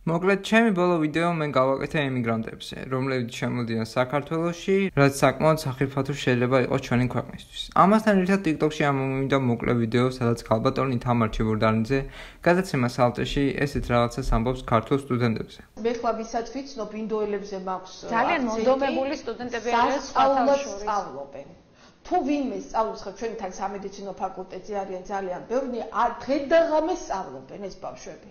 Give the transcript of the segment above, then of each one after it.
მოკლედ, ჩემი ბოლო ვიდეო მე გავაკეთე ემიგრანტებზე, რომლებიც შემოდიან საქართველოში, რაც საკმაოდ სახიფათო შეიძლება იყოს ჩვენი ქვეყნისთვის. ამასთან ერთად TikTok-ში ამომივიდა მოკლე ვიდეო, სადაც ქალბატონი თამარ ჩიბურდანიძე გადაცემა სალტეში ესეთ რაღაცას ამბობს ქართულ სტუდენტებზე. მე ხლა ვისაც ვიცნობ ინდოელებზე მაქვს ძალიან მონდომებული სტუდენტები არიან სწავლობენ. თუ ვინმე სწავლობს ხა ჩვენი თან სამედიცინო ფაკულტეტზე არიან ძალიან ბევრი, დღე და ღამე სწავლობენ ეს ბავშვები.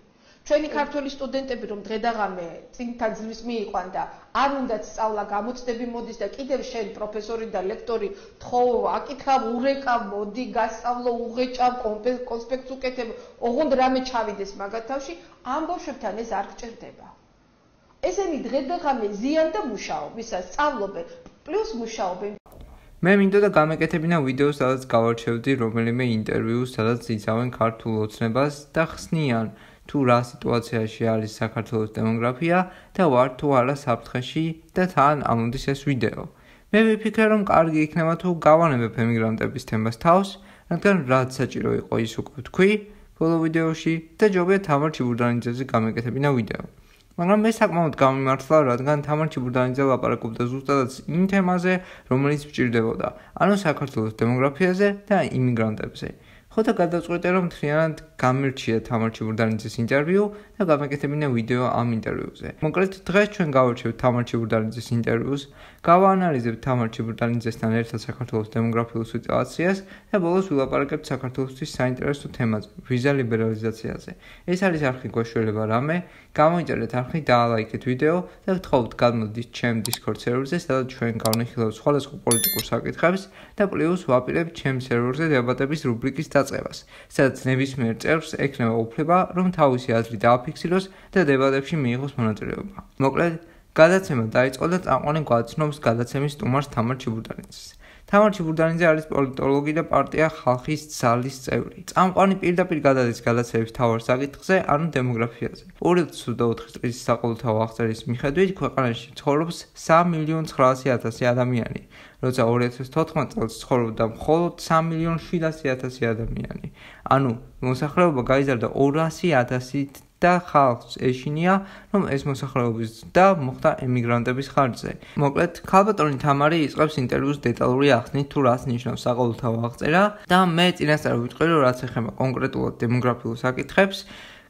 ჩვენი ქართველი სტუდენტები რომ დღე და ღამე წინთან ძლივს მიიყვან და არ უნდათ სწავლა გამოცდები მოდის და კიდევ შენ პროფესორი და ლექტორი თხოვ აკითხავ ურეკავ მოდი გასწავლო უღეჭავ კონსპექტს უკეთებ ოღონდ რამე ჩავიდეს მაგათ თავში ამ ბავშვებთან ეს არ გჭირდება ესენი დღე და ღამე ზიან და მუშაობ ვისაც სწავლობენ პლუს მუშაობენ მე მინდოდა გამეკეთებინა ვიდეო, სადაც გავარჩევდი რომელიმე ინტერვიუ, სადაც იცავენ ქართულ ოცნებას და ხსნიან თუ რა სიტუაციაში არის საქართველოს დემოგრაფია და ვარ თუ არა საფრთხეში და თან ამოდის ეს ვიდეო. მე ვიფიქრე რომ კარგი იქნება თუ გავანებებ ემიგრანტების თემას თავს, რადგან რაც საჭირო იყო ის უკვე ვთქვი ბოლო ვიდეოში და ჯობია თამარ ჩიბურდანიძეზე გამეკეთებინა ვიდეო. მაგრამ მე საკმაოდ გამიმართლა, რადგან თამარ ჩიბურდანიძე ლაპარაკობდა ზუსტადად იმ თემაზე, რომელიც მჭირდებოდა, ანუ საქართველოს დემოგრაფიაზე და იმიგრანტებზე. ხო და გადავწყვიტე რომ მთლიანად გამირჩია თამარ ჩიბურდანიძის ინტერვიუ და გამეკეთებინა ვიდეო ამ ინტერვიუზე. მოკლედ დღეს ჩვენ გავარჩევთ თამარ ჩიბურდანიძის ინტერვიუს, გავაანალიზებთ თამარ ჩიბურდანიძესთან ერთად საქართველოს დემოგრაფიულ სიტუაციას და ბოლოს ვილაპარაკებთ საქართველოსთვის საინტერესო თემაზე, ვიზა ლიბერალიზაციაზე. ეს არის არხი გვაშველება რამე, გამოიწერეთ არხი, დაალაიქეთ ვიდეო და გთხოვთ გადმოდით ჩემ Discord სერვერზე, სადაც ჩვენ გავნიხილავთ სხვადასხვა პოლიტიკურ საკითხებს და პლუს ვაპირებთ ჩემ სერვერზე დებატების რუბრიკის დაწყებას, სადაც ნებისმიერ წევრს ექნება უფლება, რომ თავისი აზრი დააფიქსიროს და დებატებში მიიღოს მონაწილეობა. მოკლედ, გადაცემა დაიწყო და წამყვანი გვაცნობს გადაცემის სტუმარს თამარ ჩიბურდანიძეს. თამარ ჩიბურდანიძე არის პოლიტოლოგი და პარტია ხალხის ძალის წევრი. წამყვანი პირდაპირ გადადის გადაცემის მთავარ საკითხზე, ანუ დემოგრაფიაზე. 2024 წლის საყოველთაო აღწერის მიხედვით ქვეყანაში ცხოვრობს 3.900.000 ადამიანი, როცა 2014 წელს ცხოვრობდა მხოლოდ 3.700.000 ადამიანი. ანუ მოსახლეობა გაიზარდა 200.000 და ხალხს ეშინია, რომ ეს მოსახლეობის და მოხდა ემიგრანტების ხარჯზე. მოკლედ, ქალბატონი თამარი იწყებს ინტერვიუს დეტალური ახსნით თუ რას ნიშნავს საყოველთაო აღწერა და მე წინასწარ ვიტყვი, რომ რაც ეხება კონკრეტულად დემოგრაფიულ საკითხებს,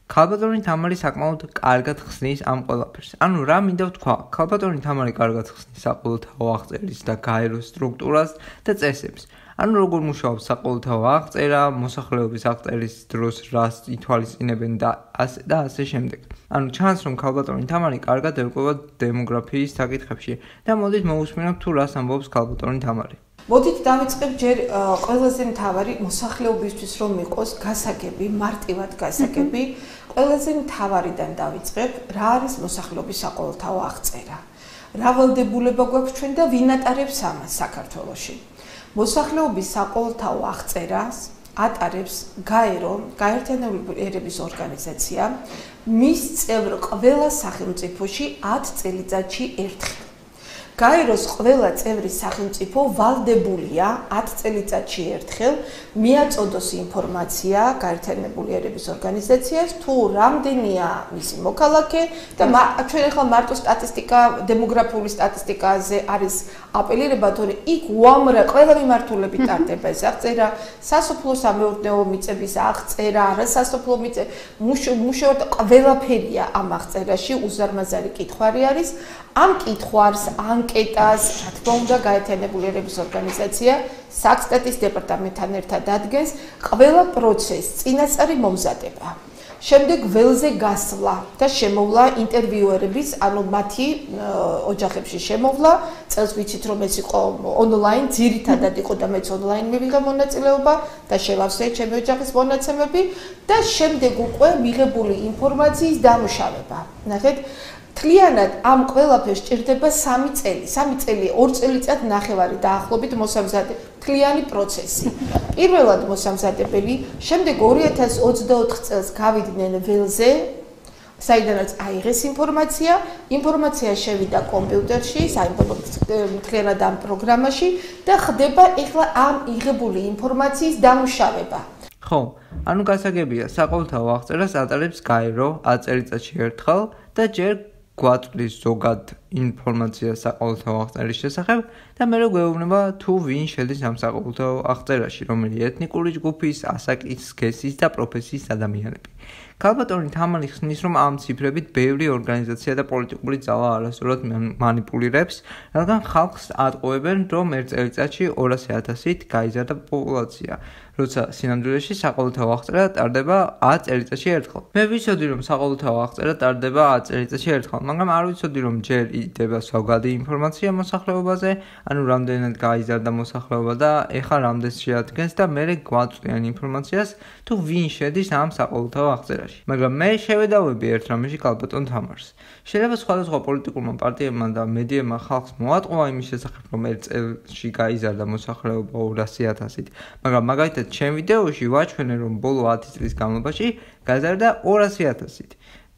ქალბატონი თამარი საკმაოდ კარგად ხსნის ამ ყველაფერს. ანუ რა მინდა ვთქვა, ქალბატონი თამარი კარგად ხსნის საყოველთაო აღწერის და გაეროს სტრუქტურას და წესებს. ანუ როგორ მუშაობს საყოველთაო აღწერა, მოსახლეობის აღწერის დროს რას ითვალისწინებენ და ასე შემდეგ. ანუ ჩანს რომ ქალბატონი თამარი კარგად ერკვევა დემოგრაფიის საკითხებში და მოდით მოვუსმინოთ თუ რას ამბობს ქალბატონი თამარი. მოდით დავიწყებ ჯერ ყველაზე მთავარი მოსახლეობისთვის რომ იყოს გასაგები, მარტივად გასაგები, ყველაზე მთავარიდან დავიწყებ, რა არის მოსახლეობის საყოველთაო აღწერა. რა ვალდებულება გვაქვს ჩვენ და ვინ ატარებს ამას საქართველოში. მოსახლეობის საყოველთაო აღწერას ატარებს გაერო, გაერთიანებული ერების ორგანიზაცია, მის წევრ ყველა სახელმწიფოში 10 წელიწადში ერთხელ. გაეროს ყველა წევრი სახელმწიფო ვალდებულია 10 წელიწადში ერთხელ მიაწოდოს ინფორმაცია გაერთიანებული ერების ორგანიზაციას თუ რამდენია მისი მოქალაქე და ჩვენ ახლა მარტო სტატისტიკა, დემოგრაფიული სტატისტიკაზე არის აპელირება, თორე იქ უამრავი ყველა მიმართულებით ტარდება ეს აღწერა, სასოფლო სამეურნეო მიწების აღწერა, არასასოფლო მუშაობ ყველაფერია ამ აღწერაში, უზარმაზარი კითხვარი არის. ამ კითხვარს, ანკეტას, რა თქმა უნდა, გაერთიანებული ერების ორგანიზაცია საქსტატის დეპარტამენტთან ერთად ადგენს ყველა პროცესს, წინასწარი მომზადება. შემდეგ ველზე გასვლა და შემოვლა ინტერვიუერების, ანუ მათი ოჯახებში შემოვლა, წელს ვიცით რომ ეს იყო ონლაინ, ძირითადად იყო და მეც ონლაინ მივიღე მონაწილეობა და შევავსე ჩემი ოჯახის მონაცემები და შემდეგ უკვე მიღებული ინფორმაციის დამუშავება. ნახეთ თლიანად ამ ყველაფერს სჭირდება 3 წელი. 3 წელი 2 წელიწად ნახევარი დაახლოებით მოსამზადებელი თლიანი პროცესი. პირველად მოსამზადებელი, შემდეგ 2024 წელს გავიდნენ ველზე, საიდანაც აიღეს ინფორმაცია შევიდა კომპიუტერში, თლიანად ამ პროგრამაში და ხდება ეხლა ამ იღებული ინფორმაციის დამუშავება. ხო, ანუ გასაგებია, საყოველთაო აღწერას ატარებს გაერო 10 წელიწადში ერთხელ და ჯერ გვაწვდის ზოგად ინფორმაცია საყოველთაო აღწერის შესახებ და მერე გვეუბნება თუ ვინ შედის ამ საყოველთაო აღწერაში, რომელი ეთნიკური ჯგუფის, ასაკის, სქესის და პროფესიის ადამიანები. ქალბატონი თამარი ხსნის, რომ ამ ციფრებით ბევრი ორგანიზაცია და პოლიტიკური ძალა არასწორად მანიპულირებს, რადგან ხალხს ატყუებენ, რომ ერთ წელიწადში 200,000-ით გაიზარდა პოპულაცია, როცა სინამდვილეში საყოველთაო აღწერა ტარდება 10 წელიწადში ერთხელ. მე ვიცოდი, რომ საყოველთაო აღწერა ტარდება 10 წელიწადში ერთხელ, მაგრამ არ ვიცოდი, რომ ჯერ იდება ზოგადი ინფორმაცია მოსახლეობაზე, ანუ რამდენად გაიზარდა მოსახლეობა და ეხლა რამდენს შეადგენს და მერე გვაწვდიან ინფორმაციას, თუ ვინ შედის ამ საყოველთაო აღწერაში. მაგრამ მე შევედავები ერთ რამეში ქალბატონ თამარს. შეიძლება სხვადასხვა პოლიტიკურმა პარტიებმა და მედიებმა ხალხს მოატყუა იმის შესახებ, რომ ერთ წელში გაიზარდა მოსახლეობა 200,000-ით, მაგრამ მაგალითად ჩემ ვიდეოში ვაჩვენე, რომ ბოლო 10 წლის განმავლობაში გაზარდა 200,000-ით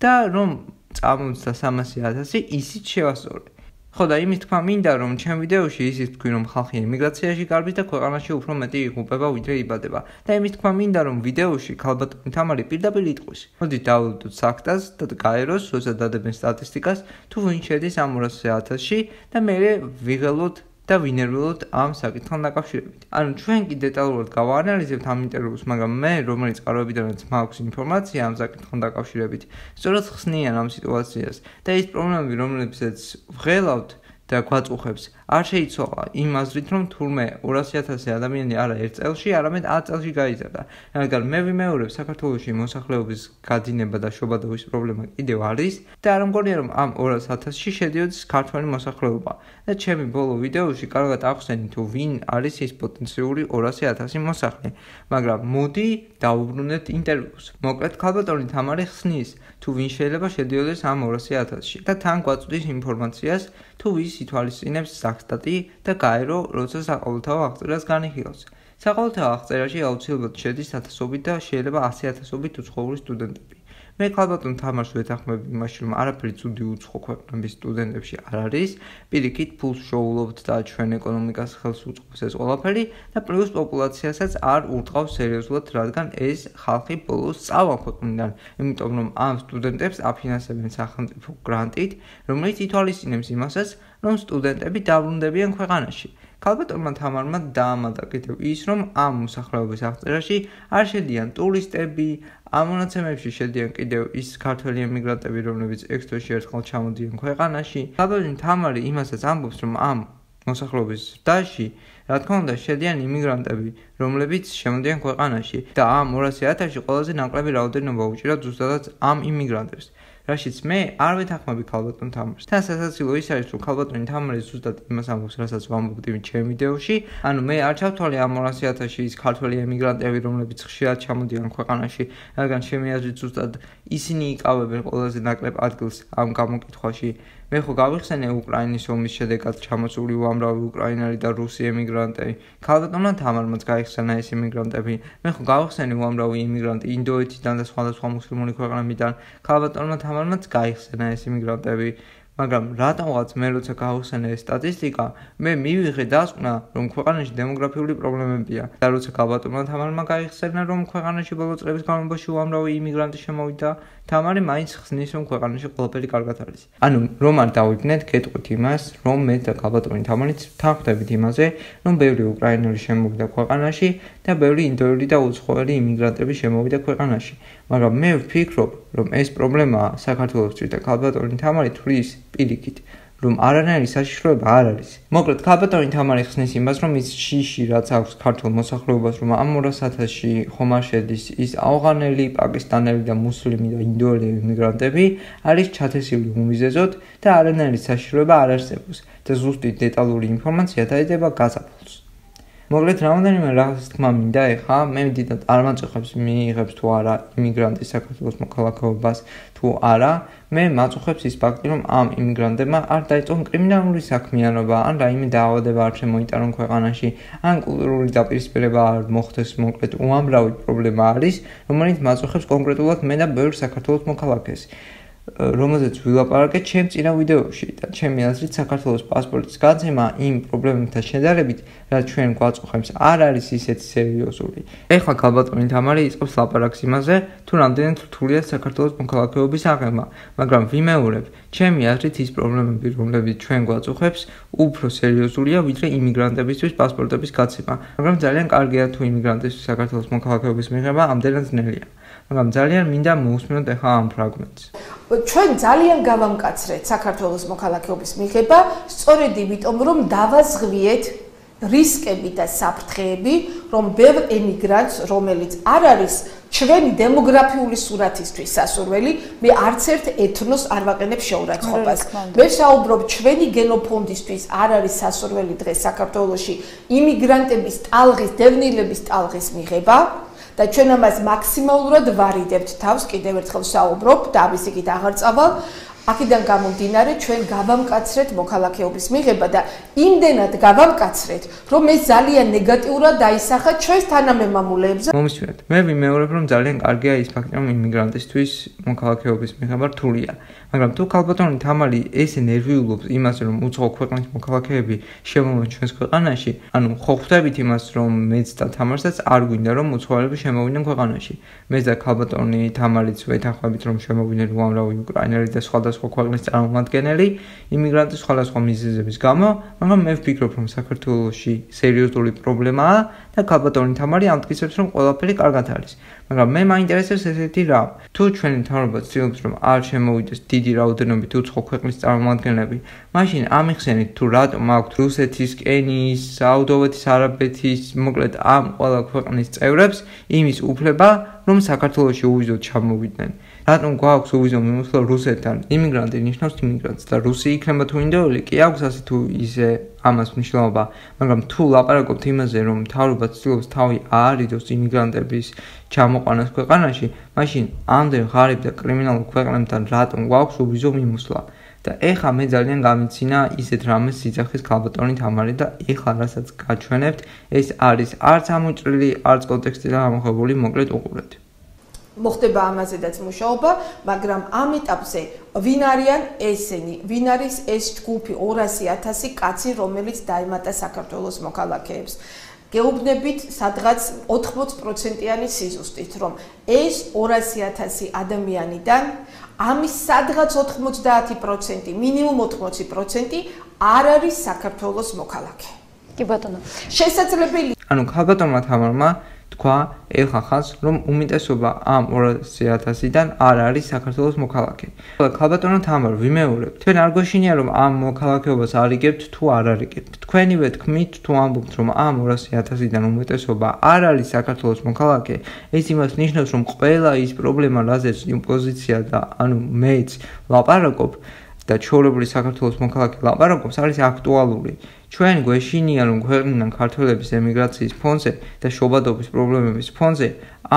და რომ წამოწდა 300,000 ისიც შევასწორე. ხო და იმის თქმა მინდა, რომ ჩემ ვიდეოში ისიც თქვი, რომ ხალხი ემიგრაციაში გარბის და ქვეყანაში უფრო მეტი იღუპება, ვიდრე იბადება. და იმის თქმა მინდა, რომ ვიდეოში ქალბატონი თამარი პირდაპირ იტყვის. მოდით დავუდოთ ფაქტას და გაეროს, როცა დადებენ სტატისტიკას, თუ ვინ შედის ამ 200,000-ში და მერე ვიღელოთ და ვინერველოთ ამ საკითხთან დაკავშირებით. ანუ ჩვენ კი დეტალურად გავაანალიზებთ ამ ინტერვიუს, მაგრამ მე, რომელიც წყაროებიდანაც მაქვს ინფორმაცია ამ საკითხთან დაკავშირებით, სწორად ხსნიან ამ სიტუაციას და ის პრობლემები, რომლებსაც ვღელავთ და გვაწუხებს, არ შეიცვალა იმ აზრით, რომ თურმე 200,000 ადამიანი არა ერთ წელში, არამედ 10 წელში გაიზარდა. რადგან მე ვიმეორებ, საქართველოში მოსახლეობის გადინება და შობადობის პრობლემა კიდევ არის და არ მგონია, რომ ამ 200,000-ში შედიოდეს ქართველი მოსახლეობა. და ჩემი ბოლო ვიდეოში კარგად ახსენე თუ ვინ არის ის პოტენციური 200,000 მოსახლე. მაგრამ მოდი დავუბრუნდეთ ინტერვიუს. მოკლედ ქალბატონი თამარი ხსნის, თუ ვინ შეიძლება შედიოდეს ამ 200,000-ში და თან გვაწვდის ინფორმაციას, თუ ვის ითვალისწინებს სტატი და გაერო, როცა საყოველთაო აღწერას განიხილავს. საყოველთაო აღწერაში აუცილებლად შედის ათასობით და შეიძლება 100,000-ობით უცხოური სტუდენტები. მე ქალბატონ თამარს ვეთანხმები იმაში, რომ არაფერი ცუდი უცხო ქვეყნების სტუდენტებში არ არის, პირიქით ფულს შოულობთ და ჩვენ ეკონომიკას ხელს უწყობს ეს ყველაფერი და პლუს პოპულაციასაც არ ურტყავს სერიოზულად, რადგან ეს ხალხი ბოლოს სწავლა ქვეყნიდან, იმიტომ რომ ამ სტუდენტებს აფინანსებენ სახელმწიფო გრანტით, რომელიც ითვალისწინებს იმასაც, რომ სტუდენტები დაბრუნდებიან ქვეყანაში. ქალბატონმა თამარმა დაამატა კიდევ ის, რომ ამ მოსახლეობის აღწერაში არ შედიან ტურისტები, ამ მონაცემებში შედიან კიდევ ის ქართველი ემიგრანტები, რომლებიც ექვს თვეში ერთხელ ჩამოდიან ქვეყანაში. ქალბატონი თამარი იმასაც ამბობს, რომ ამ მოსახლეობის ზრდაში, რა თქმა უნდა, შედიან იმიგრანტები, რომლებიც შემოდიან ქვეყანაში და ამ 200,000-ში ყველაზე ნაკლები რაოდენობა უჭირავს ზუსტად ამ იმიგრანტებს. რაშიც მე არ ვეთანხმები ქალბატონ თამარს. თან სასაცილო ის არის, რომ ქალბატონი თამარი ზუსტად იმას ამბობს, რასაც ვამბობდი ჩემ ვიდეოში. ანუ მე არ ჩავთვალე ამ 200,000-ში ის ქართველი ემიგრანტები, რომლებიც ხშირად ჩამოდიან ქვეყანაში, რადგან ჩემი აზრით ზუსტად ისინი იკავებენ ყველაზე ნაკლებ ადგილს ამ გამოკითხვაში. მე ხო გავიხსენე უკრაინის ომის შედეგად ჩამოსული უამრავი უკრაინელი და რუსი ემიგრანტები. ქალბატონმა თამარმაც გაიხსენა ეს ემიგრანტები. მე ხო გავიხსენე უამრავი იმიგრანტი ინდოეთიდან და სხვადასხვა მუსლიმური ქვეყნებიდან. ქალბატონმა თამარმაც გაიხსენა ეს ემიგრანტები. მაგრამ რატომღაც მე როცა გავხსენე ეს სტატისტიკა, მე მივიღე დასკვნა, რომ ქვეყანაში დემოგრაფიული პრობლემებია და როცა ქალბატონმა თამარმა გაიხსენა, რომ ქვეყანაში ბოლო წლების განმავლობაში უამრავი იმიგრანტი შემოვიდა, თამარი მაინც ხსნის, რომ ქვეყანაში ყველაფერი კარგად არის. ანუ რომ არ დავიგნეთ, გეტყვით იმას, რომ მე და ქალბატონი თამარიც თანხმდებით იმაზე, რომ ბევრი უკრაინელი შემოვიდა ქვეყანაში და ბევრი ინდოელი და უცხოელი იმიგრანტები შემოვიდა ქვეყანაში. მაგრამ მე ვფიქრობ, რომ ეს პრობლემაა საქართველოსთვის და ქალბატონი თამარი თვლის პირიქით, რომ არანაირი საშიშროება არ არის. მოკლედ, ქალბატონი თამარი ხსნის იმას, რომ ის შიში, რაც აქვს ქართულ მოსახლეობას, რომ ამ 200,000-ში ხომ არ შედის ის ავღანელი, პაკისტანელი და მუსლიმი და ინდოელი იმიგრანტები, არის ჩათესილი უმიზეზოდ და არანაირი საშიშროება არ არსებობს და ზუსტი დეტალური ინფორმაცია დაედება გაზაფხულს. მოკლედ, რამოდენიმე რაღაცის თქმა მინდა ეხა, მე დიდად არ მაწუხებს მიიღებს თუ არა იმიგრანტი საქართველოს მოქალაქეობას თუ არა, მე მაწუხებს ის ფაქტი, რომ ამ იმიგრანტებმა არ დაიწყონ კრიმინალური საქმიანობა, ან რაიმე დაავადება არ შემოიტანონ ქვეყანაში, ან კულტურული დაპირისპირება არ მოხდეს, მოკლედ უამრავი პრობლემა არის, რომელიც მაწუხებს კონკრეტულად მე და ბევრ საქართველოს მოქალაქეს. რომელზეც ვილაპარაკეთ ჩემ წინა ვიდეოში და ჩემი აზრით საქართველოს პასპორტის გაცემა იმ პრობლემებთან შედარებით, რაც ჩვენ გვაწუხებს, არ არის ისეთი სერიოზული. ეხლა ქალბატონი თამარი იწყებს ლაპარაკს იმაზე, თუ რამდენად რთულია საქართველოს მოქალაქეობის აღება, მაგრამ ვიმეორებ, ჩემი აზრით ის პრობლემები, რომლებიც ჩვენ გვაწუხებს, უფრო სერიოზულია, ვიდრე იმიგრანტებისთვის პასპორტების გაცემა. მაგრამ ძალიან კარგია თუ იმიგრანტისთვის საქართველოს მოქალაქეობის მიღება ამდენად ძნელია. მაგრამ ძალიან მინდა მოусმინოთ ახლა ამ ფრაგმენტს. ჩვენ ძალიან გავამკაცრეთ საქართველოს მოქალაქეობის მიღება, სწორედ იმიტომ, რომ დავაზღვიეთ რისკები და საფრთხეები, რომ ბევრ ემიგრანტს, რომელიც არ არის ჩვენი დემოგრაფიული სურათისთვის სასურველი, მე არც ერთ ეთნოს არ ვაყენებ შეურაცხყოფას. მე ვსაუბრობ ჩვენი გენოფონდისთვის არ არის სასურველი დღეს საქართველოში იმიგრანტების ტალღის, დევნილების ტალღის მიღება. და ჩვენ ამას მაქსიმალურად ვარიდებთ თავს, კიდევ ერთხელ ვსაუბრობ და ამის იქით აღარ წავალ. აქედან გამომდინარე, ჩვენ გავამკაცრეთ მოქალაქეობის მიღება და იმდენად გავამკაცრეთ, რომ ეს ძალიან ნეგატიურად დაისახა ჩვენს თანამემამულეებზე. მომისმინეთ, მე ვიმეორებ, რომ ძალიან კარგია ის ფაქტი, რომ იმიგრანტისთვის მოქალაქეობის მიღება რთულია. მაგრამ თუ ქალბატონი თამარი ესე ნერვიულობს იმას, რომ უცხო ქვეყნის მოქალაქეები შემოვიდნენ ჩვენს ქვეყანაში, ანუ ხო ხვდებით იმას, რომ მეც და თამარსაც არ გვინდა, რომ უცხოელები შემოვიდნენ ქვეყანაში. მე და ქალბატონი თამარიც ვეთანხმებით, რომ შემოვიდნენ უამრავი უკრაინელი და სხვადასხვა ქვეყნის წარმომადგენელი იმიგრანტის სხვადასხვა მიზეზების გამო, მაგრამ მე ვფიქრობ, რომ საქართველოში სერიოზული პრობლემაა და ქალბატონი თამარი ამტკიცებს, რომ ყველაფერი კარგად არის. მაგრამ მე მაინტერესებს ესეთი რამ. თუ ჩვენი მთავრობა ცდილობს, რომ არ შემოვიდეს დიდი რაოდენობით უცხო ქვეყნის წარმომადგენლები, მაშინ ამიხსენით თუ რატომ აქვთ რუსეთის, კენიის, საუდოვეთის არაბეთის, მოკლედ ამ ყველა ქვეყნის წევრებს იმის უფლება, რომ საქართველოში უვიზოდ ჩამოვიდნენ. რატომ გვაქვს უვიზო მიმოსვლა რუსეთთან? იმიგრანტი ნიშნავს იმიგრანტს და რუსი იქნება თუ ინდოელი, კი აქვს ასე თუ ისე ამას მნიშვნელობა, მაგრამ თუ ლაპარაკობთ იმაზე, რომ მთავრობა ცდილობს თავი აარიდოს იმიგრანტების ჩამოყვანას ქვეყანაში, მაშინ ამდენ ღარიბ და კრიმინალურ ქვეყნებთან რატომ გვაქვს უვიზო მიმოსვლა? და ეხლა მე ძალიან გამიცინა ისეთ რამეს სიძახის ქალბატონი თამარი და ეხლა რასაც გაჩვენებთ, ეს არის არც ამოჭრილი, არც კონტექსტიდან ამოღებული, მოკლედ უყურეთ. მოხდება ამაზედაც მუშაობა, მაგრამ ამ ეტაპზე ვინ არიან ესენი? ვინ არის ეს ჯგუფი 200,000 კაცი, რომელიც დაემატა საქართველოს მოქალაქეებს? გეუბნებით სადღაც 80%-იანი სიზუსტით, რომ ეს 200,000 ადამიანიდან ამის სადღაც 90%, მინიმუმ 80% არ არის საქართველოს მოქალაქე. კი ბატონო. შესაძლებელი. ანუ ქალბატონმა თამარმა თქვა ეხლა ხანს, რომ უმეტესობა ამ 200,000-დან არ არის საქართველოს მოქალაქე. ქალბატონო თამარ, ვიმეორებ, თქვენ არ გვეშინია, რომ ამ მოქალაქეობას არიგებთ თუ არ არიგებთ. თქვენივე თქმით, თუ ამბობთ, რომ ამ 200,000-დან უმეტესობა არ არის საქართველოს მოქალაქე, ეს იმას ნიშნავს, რომ ყველა ის პრობლემა, რაზეც ოპოზიცია და ანუ მეც ლაპარაკობ და ჩვეულებრივი საქართველოს მოქალაქე ლაპარაკობს, არის აქტუალური. ჩვენ გვეშინია, რომ ქვეყნიდან ქართველების ემიგრაციის ფონზე და შობადობის პრობლემების ფონზე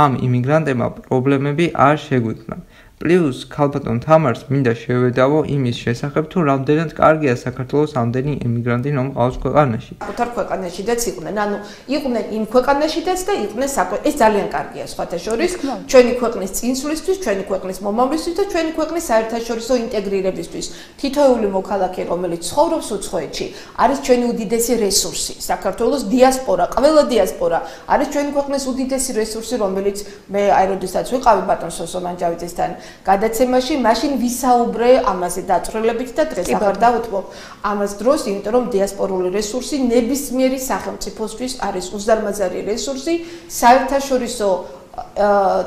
ამ იმიგრანტებმა პრობლემები არ შეგვიქმნა. პლუს ქალბატონ თამარს მინდა შევედავო იმის შესახებ, თუ რამდენად კარგია საქართველოს ამდენი ემიგრანტი რომ ყავს ქვეყანაში. Ქუთარ ქვეყანაშიდაც იყვნენ, ანუ იყვნენ იმ ქვეყანაშიდაც და იყვნენ ეს ძალიან კარგია სხვათა შორის, ჩვენი ქვეყნის წინსვლისთვის, ჩვენი ქვეყნის მომავლისთვის და ჩვენი ქვეყნის საერთაშორისო ინტეგრირებისთვის. თითოეული მოქალაქე, რომელიც ცხოვრობს უცხოეთში, არის ჩვენი უდიდესი რესურსი. საქართველოს დიასპორა, ყველა დიასპორა არის ჩვენი ქვეყნის უდიდესი რესურსი, რომელიც მე აი როდესაც ვიყავი ბატონ სოსო მანჯავიძესთან გადაცემაში, მაშინ ვისაუბრე ამაზე დაწვრილებით და დღეს აღარ დავუთმობ ამას დროს, იმიტომ რომ დიასპორული რესურსი ნებისმიერი სახელმწიფოსთვის არის უზარმაზარი რესურსი საერთაშორისო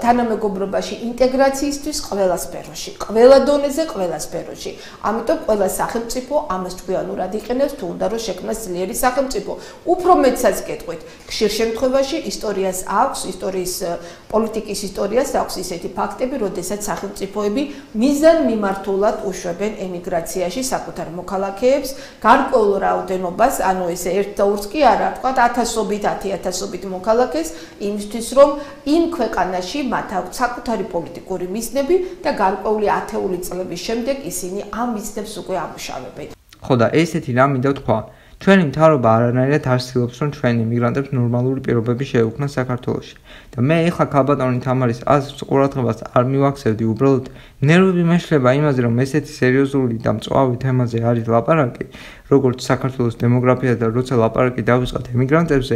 თანამეგობრობაში ინტეგრაციისთვის ყველა სფეროში, ყველა დონეზე, ყველა სფეროში. ამიტომ ყველა სახელმწიფო ამას ჭკვიანურად იყენებს, თუ უნდა რომ შექმნას ძლიერი სახელმწიფო. უფრო მეცაც გეტყვით, ხშირ შემთხვევაში ისტორიას აქვს, ისტორიის პოლიტიკის ისტორიას აქვს ისეთი ფაქტები, როდესაც სახელმწიფოები მიზან მიმართულად უშვებენ ემიგრაციაში საკუთარ მოქალაქეებს, გარკვეულ რაოდენობას, ანუ ესე ერთ და ორს კი არა, თქვა 1000-ობით, 10,000-ობით მოქალაქეს, იმისთვის რომ იმ ქვეყანაში მათ აქვს საკუთარი პოლიტიკური მიზნები და გარკვეული ათეული წლების შემდეგ ისინი ამ მიზნებს უკვე ამუშავებენ. ხო და ესეთი რამ მინდა ვთქვა. ჩვენი მთავრობა არანაირად არ ცდილობს, რომ ჩვენი იმიგრანტებს ნორმალური პირობები შეეუქმნას საქართველოში. და მე ეხლა ქალბატონი თამარის აზრს ყურადღებას არ მივაქცევდი, უბრალოდ ნერვები მეშლება იმაზე, რომ ესეთი სერიოზული და მწვავი თემაზე არის ლაპარაკი, როგორც საქართველოს დემოგრაფია და როცა ლაპარაკი დავიწყოთ ემიგრანტებზე,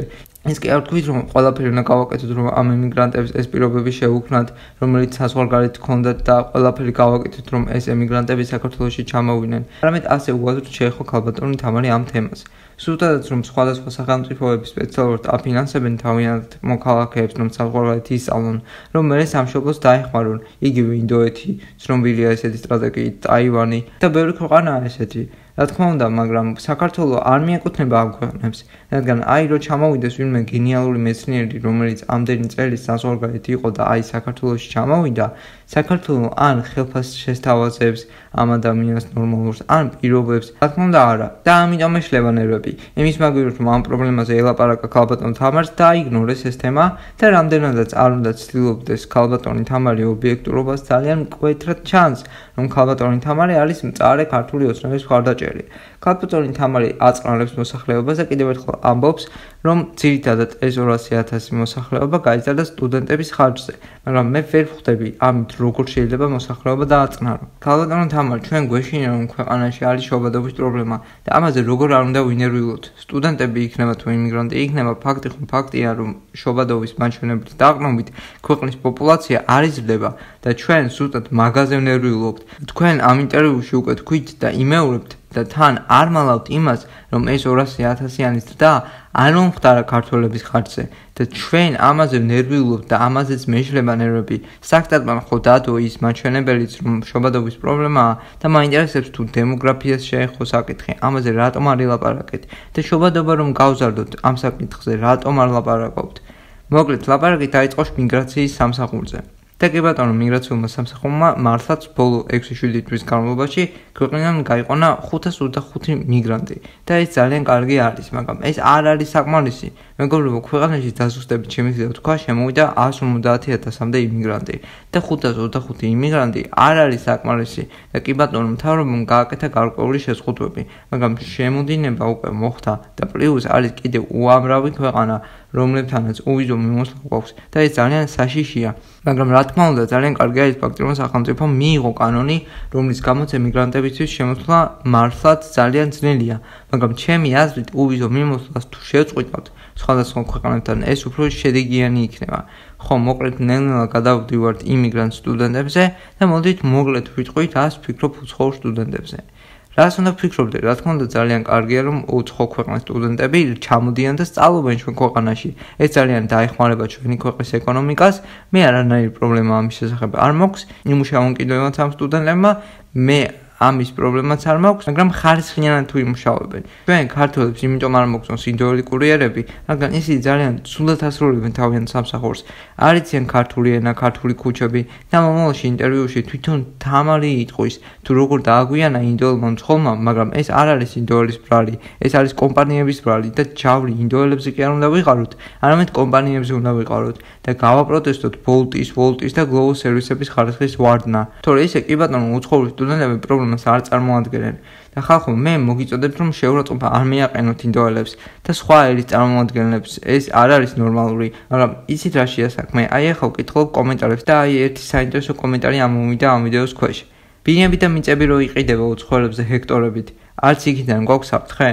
ეს კი არ ვთქვით, რომ ყველაფერი უნდა გავაკეთოთ, რომ ამ ემიგრანტებს ეს პირობები შეუქმნათ, რომელიც საზღვარგარეთ ჰქონდათ და ყველაფერი გავაკეთოთ, რომ ეს ემიგრანტები საქართველოში ჩამოვიდნენ. არამედ ასე უაზროდ შეეხო ქალბატონი თამარი ამ თემას. სულთადაც რომ სხვადასხვა სახელმწიფოების სპეციალურად აფინანსებენ თავიანთ მოქალაქეებს, რომ საზღვარგარეთ ისწავლონ, რომ მერე სამშობლოს დაეხმარონ, იგივე ინდოეთი, ცნობილია ესეთი სტრატეგიით, ტაივანი და ბევრი ქვეყანაა ესეთი. რა თქმა უნდა, მაგრამ საქართველო არ მიეკუთვნება ამ ქვეყნებს, რადგან აი რო ჩამოვიდეს ვინმე გენიალური მეცნიერი, რომელიც ამდენი წელი საზღვარგარეთ იყო და აი საქართველოში ჩამოვიდა, საქართველო ან ხელფასს შესთავაზებს ამ ადამიანს ნორმალურს, ან პირობებს, რა თქმა უნდა არა. და ამიტომ ეშლება ნერვები. იმის მაგივრად რომ ამ პრობლემაზე ელაპარაკა ქალბატონ თამარს და აიგნორეს ეს თემა და რამდენადაც არ უნდა ცდილობდეს ქალბატონი თამარი ობიექტურობას ძალიან მკვეთრად ჩანს, რომ ქალბატონი თამარი არის მწარე ქართული ოცნების მხარდაჭერი. ქალბატონი თამარი აწყნარებს მოსახლეობას და კიდევ ერთხელ ამბობს, რომ ძირითადად ეს 200,000 მოსახლეობა გაიზარდა სტუდენტების ხარჯზე, მაგრამ მე ვერ ვხვდები ამით როგორ შეიძლება მოსახლეობა დააწყნარო. ქალბატონი თამარი, ჩვენ გვეშინია რომ ქვეყანაში არის შობადობის პრობლემა და ამაზე როგორ არ უნდა ვინერვიულოთ. სტუდენტები იქნება თუ იმიგრანტი იქნება, ფაქტი ხომ ფაქტია, რომ შობადობის მაჩვენებლის დაყრდნობით ქვეყნის პოპულაცია არ იზრდება და ჩვენ ზუსტად მაგაზე ვნერვიულობთ. თქვენ ამ ინტერვიუში უკვე თქვით და იმეორებთ და თან არ მალავთ იმას, რომ ეს 200,000-იანი ზრდა არ მომხდარა ქართველების ხარჯზე და ჩვენ ამაზე ვნერვიულობთ და ამაზეც მეშლება ნერვები. საქმე ხო დადო ის მაჩვენებელიც, რომ შობადობის პრობლემაა და მაინტერესებს თუ დემოგრაფიას შეეხო საკითხი, ამაზე რატომ არ ილაპარაკეთ და შობადობა რომ გავზარდოთ ამ საკითხზე, რატომ არ ლაპარაკობთ. მოკლედ, ლაპარაკი დაიწყო მიგრაციის სამსახურზე. და კი ბატონო, მიგრაციულმა სამსახურმა მართლაც ბოლო 6-7 თვის განმავლობაში ქვეყნიდან გაიყვანა 525 მიგრანტი და ეს ძალიან კარგი არის, მაგრამ ეს არ არის საკმარისი. მეგობრებო, ქვეყანაში დაზუსტებით შემიძლია თქვა, შემოვიდა 150,000-მდე იმიგრანტი და 525 იმიგრანტი არ არის საკმარისი და კი ბატონო, მთავრობამ გააკეთა გარკვეული შეზღუდვები, მაგრამ შემოდინება უკვე მოხდა და პლუს არის კიდევ უამრავი ქვეყანა, რომლებთანაც უვიზო მიმოსვლა გვაქვს და ეს ძალიან საშიშია. მაგრამ რა თქმა უნდა, ძალიან კარგია ის ფაქტი, რომ სახელმწიფომ მიიღო კანონი, რომლის გამოც ემიგრანტებისთვის შემოსვლა მართლაც ძალიან ძნელია, მაგრამ ჩემი აზრით უვიზო მიმოსვლას თუ შევწყვიტავთ სხვადასხვა ქვეყნებთან, ეს უფრო შედეგიანი იქნება. ხო, მოკლედ ნელ-ნელა გადავდივართ იმიგრანტ სტუდენტებზე და მოდით მოკლედ ვიტყვით, რას ვფიქრობ უცხოურ სტუდენტებზე. რას უნდა ვფიქრობდე? რა თქმა უნდა, ძალიან კარგია, რომ უცხო ქვეყნის სტუდენტები ჩამოდიან და სწავლობენ ჩვენ ქვეყანაში. ეს ძალიან დაეხმარება ჩვენი ქვეყნის ეკონომიკას. მე არანაირი პრობლემა ამის შესახებ არ მაქვს. იმუშავონ კიდევაც ამ სტუდენტებმა. მე ამის პრობლემაც არ მაქვს, მაგრამ ხარისხიანად თუ იმუშავებენ. ჩვენ ქართველებს იმიტომ არ მოგწონს ინდოელი კურიერები, მაგრამ ისინი ძალიან ცუდად ასრულებენ თავიანთ სამსახურს. არ იციან ქართული ენა, ქართული ქუჩები და მომავალში ინტერვიუში თვითონ თამარი იტყვის, თუ როგორ დააგვიანა ინდოელმა მცხოველმა, მაგრამ ეს არ არის ინდოელის ბრალი, ეს არის კომპანიების ბრალი და ჯავრი ინდოელებზე კი არ უნდა ვიყაროთ, არამედ კომპანიებზე უნდა ვიყაროთ და გავაპროტესტოთ Bolt-ის და Glovo სერვისების ხარისხის ვარდნა. თორე ისე კი ბატონო, უცხოური სტუდენტები პრობლემას არ წარმოადგენენ. და ხალხო, მე მოგიწოდებთ, რომ შეურაცხყოფა არ მიაყენოთ ინდოელებს და სხვა ერის წარმომადგენლებს. ეს არ არის ნორმალური, მაგრამ იცით რაშია საქმე? აი ახლა ვკითხულობ კომენტარებს და აი ერთი საინტერესო კომენტარი ამოვიდა ამ ვიდეოს ქვეშ. ბინები და მიწები რო იყიდება უცხოელებზე ჰექტორებით, არც იქიდან გვაქვს საფრთხე?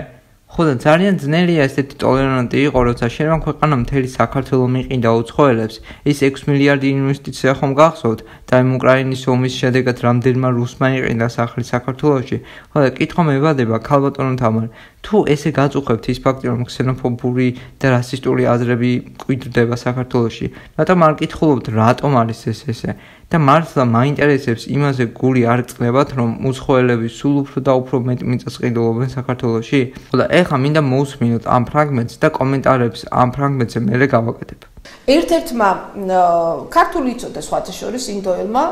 ხო და ძალიან ძნელია ესეთი ტოლერანტი იყო, როცა შენმა ქვეყანამ მთელი საქართველო მიყიდა უცხოელებს. ის 6 მილიარდი ინვესტიცია ხომ გახსოვთ და იმ უკრაინის ომის შედეგად რამდენმა რუსმა იყიდა სახლი საქართველოში. ხო და კითხვა მევადება ქალბატონო თამარ, თუ ესე გაწუხებთ ის ფაქტი, რომ ქსენოფობური და რასისტული აზრები მკვიდრდება საქართველოში, რატომ არ კითხულობთ, რატომ არის ესე? და მართლა მაინტერესებს იმაზე გული არ წლებათ, რომ უცხოელები სულ უფრო და უფრო მეტ მიწას ყიდულობენ საქართველოში? ხო და ეხლა მინდა მოусმინოთ ამ ფრაგმენტს და კომენტარებს ამ ფრაგმენტზე მერე გავაკეთებ. ერთ-ერთმა ქართული იწოდა სხვათა შორის ინდოელმა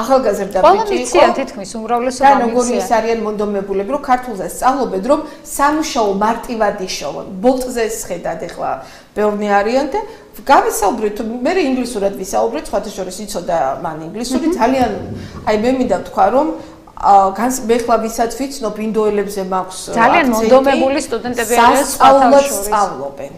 ახალგაზრდა ბიჭი იყო. ყველამ იციან თითქმის უმრავლესობა და როგორი ის არიან მონდომებულები, რომ ქართულზე სწავლობენ, რომ სამუშაო მარტივად იშოვონ. Bolt-ზე შეხედათ ეხლა ბევრი არიან და გავისაუბრეთ, მე ინგლისურად ვისაუბრეთ, სხვათა შორის იცოდა მან ინგლისური, ძალიან აი მე მინდა ვთქვა, რომ მე ხლა ვისაც ვიცნობ ინდოელებზე მაქვს ძალიან მონდომებული სტუდენტები არიან სწავლად სწავლობენ.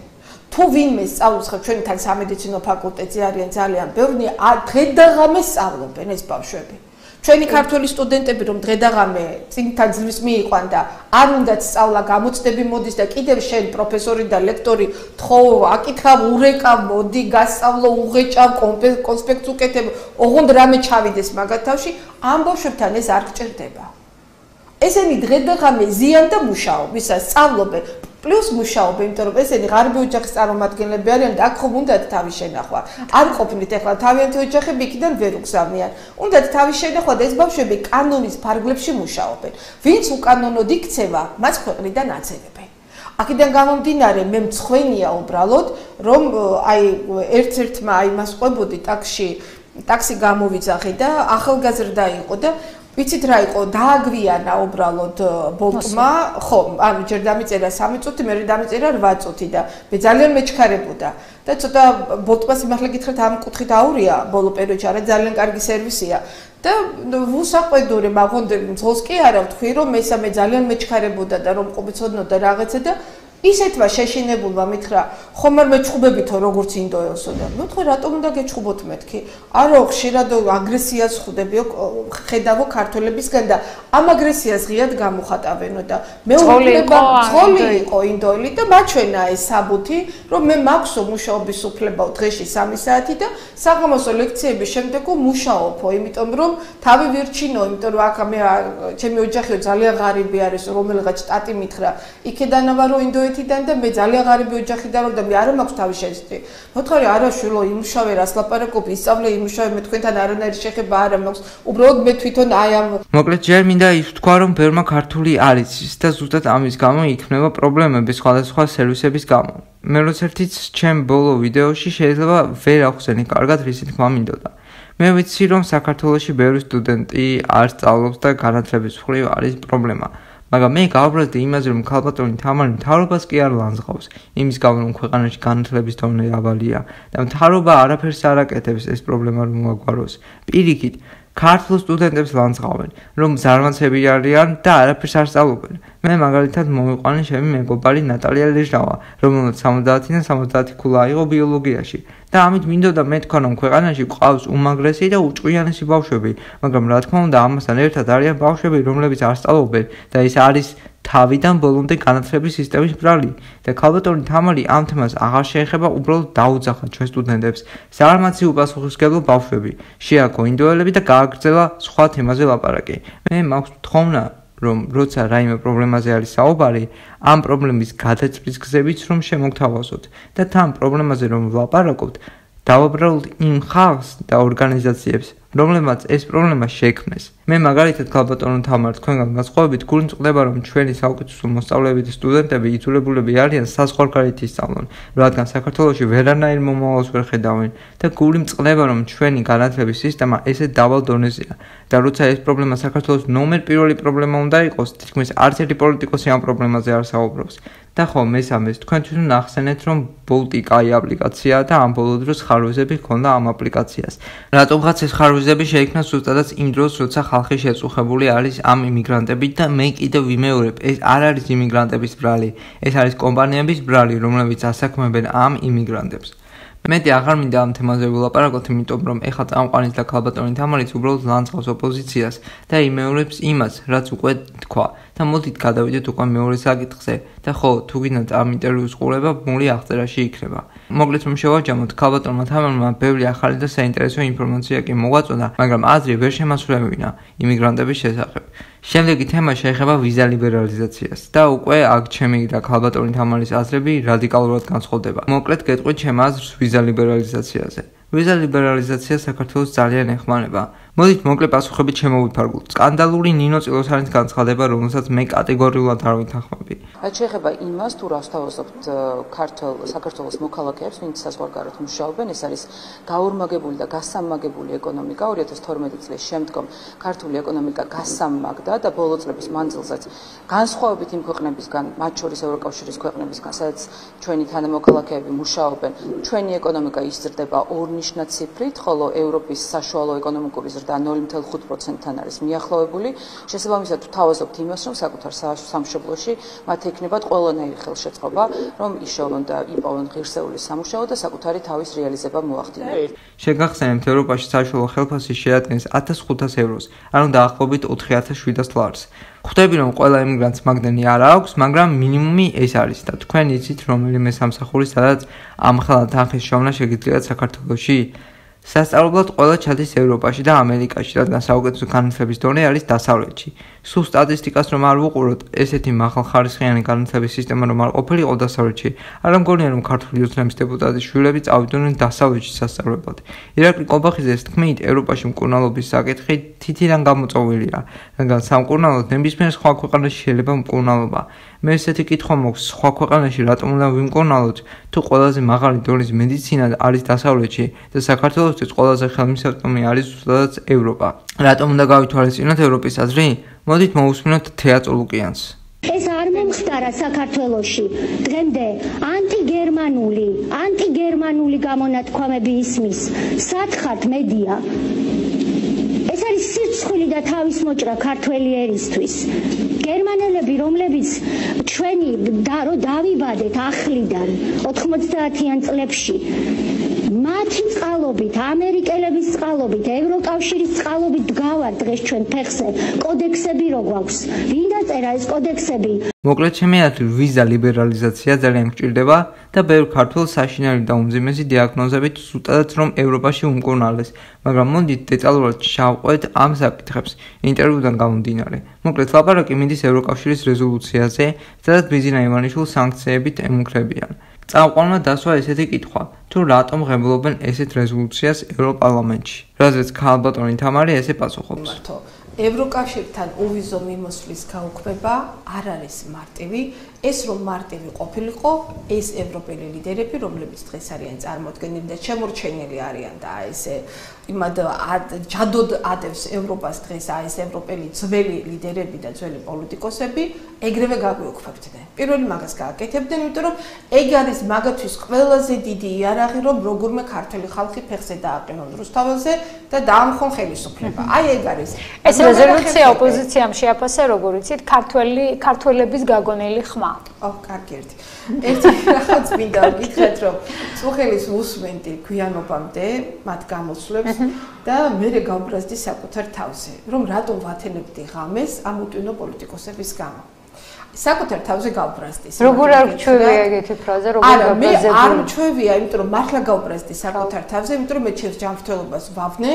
თუ ვინმე სწავლობს ხა ჩვენი თან სამედიცინო ფაკულტეტზე არიან ძალიან ბევრი დღე და ღამე სწავლობენ ეს ბავშვები. ჩვენი ქართველი სტუდენტები რომ დღე და ღამე წინთან ძლივს მიიყვან და არ უნდათ სწავლა გამოცდები მოდის და კიდევ შენ პროფესორი და ლექტორი თხო აკითხავ ურეკავ მოდი გასწავლო უღეჭავ კონსპექტს უკეთებ ოღონდ რამე ჩავიდეს მაგათ თავში ამ ბავშვებთან ეს არ გჭირდება. ესენი დღე და ღამე ზიან და მუშაობენ, ვისაც სწავლობენ პლუს მუშაობენ, იმიტომ რომ ესენი ღარიბი ოჯახის წარმომადგენლები არიან და აქ ხომ უნდათ თავის შენახვა. არ ყოფნით ახლა თავიანთი ოჯახები იქიდან ვერ უგზავნიან. უნდათ თავის შენახვა და ეს ბავშვები კანონის ფარგლებში მუშაობენ. ვინც უკანონოდ იქცევა, მას ქვეყნიდან აცელებენ. აქედან გამომდინარე მე მცხვენია უბრალოდ რომ აი ერთ-ერთმა იმას ყვებოდი ტაქსი გამოვიძახე და ახალგაზრდა იყო და ვიცით რა იყო დააგვიანა უბრალოდ ბოლტმა ხო ანუ ჯერ დამიწერა 3 წუთი მე დამიწერა 8 წუთი და მე ძალიან მეჩქარებოდა და ცოტა ბოლტმას იმართლა გითხრათ ამ კუთხით აურია ბოლო პერიოდში არა ძალიან კარგი სერვისია და ვუსაყვედური მაგონ მძღოლს კი არა ვთქვი რომ მესამე ძალიან მეჩქარებოდა და რომ ყოფიცოდნოდა რაღაცა და ისეთმა შეშინებულმა მითხრა ხომ არ მეჩხუბებითო როგორც ინდოელსო და მეთქვა რატომ უნდა გეჩხუბოთ მეთქი არა ხშირად აგრესიას ხვდებიო ხედავო ქართველებისგან და ამ აგრესიას ღიად გამოხატავენო და მე უფლება ძღოლი იყო ინდოელი და მაჩვენა ეს საბუთი რომ მე მაქვსო მუშაობის უფლება დღეში 3 საათი და საღამოსო ლექციების შემდეგ მუშაობო იმიტომ რომ თავი ვირჩინო იმიტომ რომ აქ მე ჩემი ოჯახიო ძალიან ღარიბი არის რომელიღაც შტატი მითხრა იქედანა ვარო ინდოელი თიდან და მე ძალიან ღარიბი ოჯახიდან ვარ და მე არ მაქვს თავი შეცდი. მოთხარი არა შვილო იმუშავე რას ლაპარაკობ ისწავლე იმუშავე მე თქვენთან არანაირი შეხება არ მაქვს. უბრალოდ მე თვითონ აი ამ მოკლედ ჯერ მინდა ის თქვა რომ ბევრმა ქართული არ იცის და ზუსტად ამის გამო იქნება პრობლემები სხვადასხვა სერვისების გამო. მე როგორც ერთიც ჩემ ბოლო ვიდეოში შეიძლება ვერ ახსენე კარგად რისი თქმა მინდოდა. მე ვიცი რომ საქართველოში ბევრი სტუდენტი არ სწავლობს და განათლების მხრივ არის პრობლემა. მაგრამ მე გავაბრაზდი იმაზე რომ ქალბატონი თამარი მთავრობას კი არ ლანძღავს იმის გამო რომ ქვეყანაში განათლების დონე ავალია და მთავრობა არაფერს არ აკეთებს ეს პრობლემა რომ მოაგვაროს პირიქით ქართულ სტუდენტებს ლანძღავენ რომ ზარმაცები არიან და არაფერს არ სწავლობენ მე მაგალითად მომიყვანე ჩემი მეგობარი ნატალია ლეჟნავა რომელსაც 70-დან 70 ქულა აიღო ბიოლოგიაში და ამით მინდოდა მე თქვა რომ ქვეყანაში ყავს უმაგრესი და უჭკვიანესი ბავშვები მაგრამ რა თქმა უნდა ამასთან ერთად არიან ბავშვები რომლებიც არ სწავლობენ და ეს არის თავიდან ბოლომდე განათლების სისტემის ბრალი და ქალბატონი თამარი ამ თემას აღარ შეეხება უბრალოდ დაუძახა ჩვენ სტუდენტებს ზარმაცი უპასუხისმგებლო ბავშვები შეაქო ინდოელები და გააგრძელა სხვა თემაზე ლაპარაკი მე მაქვს თხოვნა რომ როცა რაიმე პრობლემაზე არის საუბარი ამ პრობლემის გადაწყვეტის გზებიც რომ შემოგთავაზოთ და თან პრობლემაზე რომ ვლაპარაკობთ დავაბრალოთ იმ ხალხს და ორგანიზაციებს რომლებმაც ეს პრობლემა შექმნეს. მე მაგალითად ქალბატონო თამარ თქვენგან განსხვავებით გული მწყდება რომ ჩვენი საუკეთესო მოსწავლეები და სტუდენტები იძულებულები არიან საზღვარგარეთ ისწავლონ, რადგან საქართველოში ვერანაირ მომავალს ვერ ხედავენ და გული მწყდება რომ ჩვენი განათლების სისტემა ესე დაბალ დონეზეა და როცა ეს პრობლემა საქართველოს ნომერ პირველი პრობლემა უნდა იყოს, თითქმის არც ერთი პოლიტიკოსი ამ პრობლემაზე არ საუბრობს. და ხო მესამეს თქვენ თვითონ ახსენეთ რომ ბოლტი კაი აპლიკაციაა და ამ ბოლო დროს ხარვეზები ჰქონდა ამ აპლიკაციას. რატომღაც ეს ხარვეზები შეიქმნა ზუსტადაც იმ დროს როცა ხალხი შეწუხებული არის ამ იმიგრანტებით და მე კიდევ ვიმეორებ ეს არ არის იმიგრანტების ბრალი ეს არის კომპანიების ბრალი რომლებიც ასაქმებენ ამ იმიგრანტებს. მეტი აღარ მინდა ამ თემაზე ვილაპარაკოთ, იმიტომ რომ ეხლა წამყვანის და ქალბატონი თამარიც უბრალოდ ლანძღავს ოპოზიციას და იმეორებს იმას, რაც უკვე თქვა. და მოდით გადავიდეთ უკვე მეორე საკითხზე და ხო, თუ გინდათ ამ ინტერვიუს ყურება, მული აღწერაში იქნება. მოკლედ რომ შევაჯამოთ, ქალბატონმა თამარმა ბევრი ახალი და საინტერესო ინფორმაცია კი მოგვაწოდა, მაგრამ აზრი ვერ შემასვლევინა იმიგრანტების შესახებ. შემდეგი თემა შეეხება ვიზა ლიბერალიზაციას და უკვე აქ ჩემი და ქალბატონი თამარის აზრები რადიკალურად განსხვავდება. მოკლედ გეტყვით ჩემ აზრს ვიზა ლიბერალიზაციაზე. ვიზა ლიბერალიზაცია საქართველოს ძალიან ეხმარება. მოდით მოკლე პასუხებით შემოვიფარგლოთ. სკანდალური ნინო წილოსანის განცხადება, რომელსაც მე კატეგორიულად არ ვეთანხმები. რაც შეეხება იმას, თუ რას თავაზობთ საქართველოს მოქალაქეებს, ვინც საზღვარგარეთ მუშაობენ, ეს არის გაორმაგებული და გასამაგებული ეკონომიკა. 2012 წლის შემდგომ ქართული ეკონომიკა გასამაგდა და ბოლო წლების მანძილზეც განსხვავებით იმ ქვეყნებისგან, მათ შორის ევროკავშირის ქვეყნებისგან, სადაც ჩვენი თანამოქალაქეები მუშაობენ, ჩვენი ეკონომიკა იზრდება ორნიშნად ციფრით, ხოლო ევროპის საშუალო ეკონომიკური ზრდა 0.5%-თან არის მიახლოებული. შესაბამისად, თუ თავაზობთ იმას, რომ საკუთარ სამშობლოში მათ ექნებათ ყველანაირი ხელშეწყობა, რომ იშოვონ და იპოვონ ღირსეული სამუშაო და საკუთარი თავის რეალიზება მოახდინონ. შეგახსენებთ, ევროპაში საშუალო ხელფასი შეადგენს 1500 ევროს, ანუ დაახლოებით 4700 დოლარს. ხვდები, რომ ყველა იმიგრანტს მაგდენი არ აქვს, მაგრამ მინიმუმი ეს არის და თქვენ იცით, რომელიმე სამსახური, სადაც ამხელა თანხის შოვნა შეგიძლიათ საქართველოში? სასწავლებლად ყველა ჩადის ევროპაში და ამერიკაში, რადგან საუკეთესო განათლების დონე არის დასავლეთში. სულ სტატისტიკას რომ არ ვუყუროთ, ესეთი მაღალხარისხიანი განათლების სისტემა რომ არ ყოფილიყო დასავლეთში, არ ამგონია რომ ქართული ოცნების დეპუტატის შვილები წავიდნენ დასავლეთში სასწავლებლად. ირაკლი კობახიძეს თქმით, ევროპაში მკურნალობის საკითხი თითიდან გამოწვეულია, რადგან სამკურნალოდ ნებისმიერ სხვა ქვეყანაში შეიძლება მკურნალობა. მე ესეთი კითხვა მაქვს, სხვა ქვეყანაში რატომ უნდა ვიმკურნალოთ, თუ ყველაზე მაღალი დონის მედიცინა არის დასავლეთში და საქართველოსთვის ყველაზე ხელმისაწვდომი არის ზუსტად ევროპა. რატომ უნდა გავითვალისწინოთ ევროპის აზრი? მოდით მოусმინოთ თეატრ ლუკიანს. ეს არ მომხდარა საქართველოში. დღემდე ანტიგერმანული გამონათქვამები ისმის. სათხართ მედია. ეს არის სირცხვილი და თავის მოჭრა ქართველი ერისთვის. გერმანელები, რომლებიც ჩვენი დავიბადეთ ახლიდან 90-იან წლებში, მათი წყალობით, ამერიკელების წყალობით, ევროკავშირის წყალობით დგავართ დღეს ჩვენ ფეხზე. კოდექსები რო გვაქვს. ვინ დაწერა ეს კოდექსები? მოკლედ ჩემი აზრით, ვიზა ლიბერალიზაცია ძალიან გჭირდება და ბევრ ქართველს საშინელი და უმძიმესი დიაგნოზებით ზუსტადაც რომ ევროპაში უმკურნალეს, მაგრამ მოდით დეტალურად შევყვეთ ამ საკითხებს ინტერვიუდან გამომდინარე. მოკლედ ლაპარაკი მიდის ევროკავშირის რეზოლუციაზე, სადაც ბიზინა ივანიშვილს სანქციებით ემუქრებიან. წამყვანმა დასვა ესეთი კითხვა, თუ რატომ ღებულობენ ესეთ რეზოლუციას ევროპარლამენტში, რაზეც ქალბატონი თამარი ესე პასუხობს. ევროკავშირთან უვიზო მიმოსვლის გაუქმება არ არის მარტივი. ეს რომ მარტივი ყოფილიყო, ეს ევროპელი ლიდერები, რომლებიც დღეს არიან წარმოდგენილი და შემორჩენილი არიან და ესე იმად ჯადოდ ადევს ევროპას დღეს ეს ევროპელი ძველი ლიდერები და ძველი პოლიტიკოსები, ეგრევე გაგვიუქმებდნენ. პირველი მაგას გააკეთებდნენ, იმიტომ რომ ეგ არის მაგათთვის ყველაზე დიდი იარაღი, რომ როგორმე ქართული ხალხი ფეხზე დააყენონ რუსთაველზე და დაამხონ ხელისუფლება. აი ეგ არის. ეს რეზოლუცია ოპოზიციამ შეაფასა, როგორ იცით, ქართველების გაგონილი ხმა. კარგი ერთი. ერთი რაღაც მინდა ვკითხეთ, რომ წუხელის უსმენდი გვიანობამდე მათ გამოსვლებს და მე გავბრაზდი საკუთარ თავზე, რომ რატომ ვათენებდი ღამეს ამ უტვინო პოლიტიკოსების გამო. საკუთარ თავზე გავბრაზდი. როგორ არ გჩვევია ეგეთი ფრაზა, როგორ გავბრაზებული? არ მჩვევია, იმიტომ რომ მართლა გავბრაზდი საკუთარ თავზე, იმიტომ რომ მე ჩემს ჯანმრთელობას ვავნე.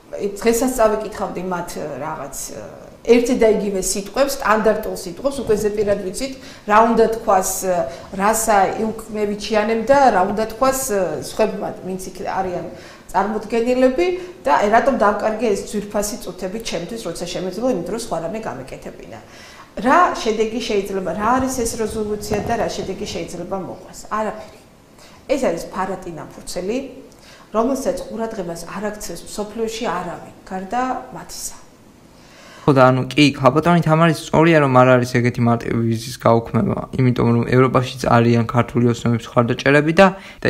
დღესაც წავიკითხავდი მათ რაღაც ერთი და იგივე სიტყვებს, სტანდარტულ სიტყვებს, უკვე ზეპირად ვიცით, რა უნდა თქვას რასა მე ვიჩიანებ და რა უნდა თქვას სხვებმა, ვინც იქ არიან წარმოდგენილები და რატომ დავკარგე ეს ძვირფასი წუთები ჩემთვის, როცა შემეძლო, იმიტომ რომ სხვა რამე გამეკეთებინა. რა შედეგი შეიძლება, რა არის ეს რეზოლუცია და რა შედეგი შეიძლება მოყვას? არაფერი. ეს არის ფარატი ნაფურცელი, რომელსაც ყურადღებას არ აქცევს მსოფლიოში არავინ, გარდა მათისა. და ანუ კი, ქალბატონი თამარის სწორია, რომ არ არის ეგეთი მარტივი ვიზის გაუქმება, იმიტომ რომ ევროპაშიც არიან ქართული ოცნების მხარდაჭერები და